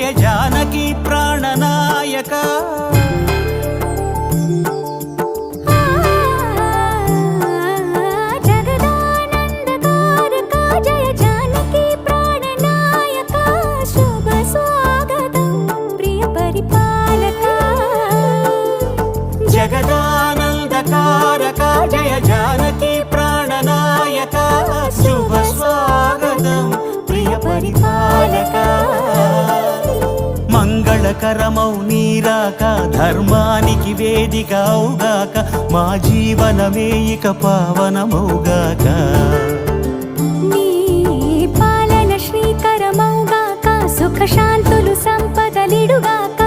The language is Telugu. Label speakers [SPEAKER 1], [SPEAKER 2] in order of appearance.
[SPEAKER 1] జయ జానకి ప్రాణనాయక జగదానందకారక జయ జానకి ప్రాణనాయక శుభ స్వాగతం ప్రియ పరిపాలక మంగళకరమౌ నీరాక ధర్మానికి వేదిక అవుగాక మా జీవనమే ఇక పావనమౌగాక
[SPEAKER 2] నీ పాలన శ్రీకరమౌగాక సుఖ శాంతులు సంపదలిడుగాక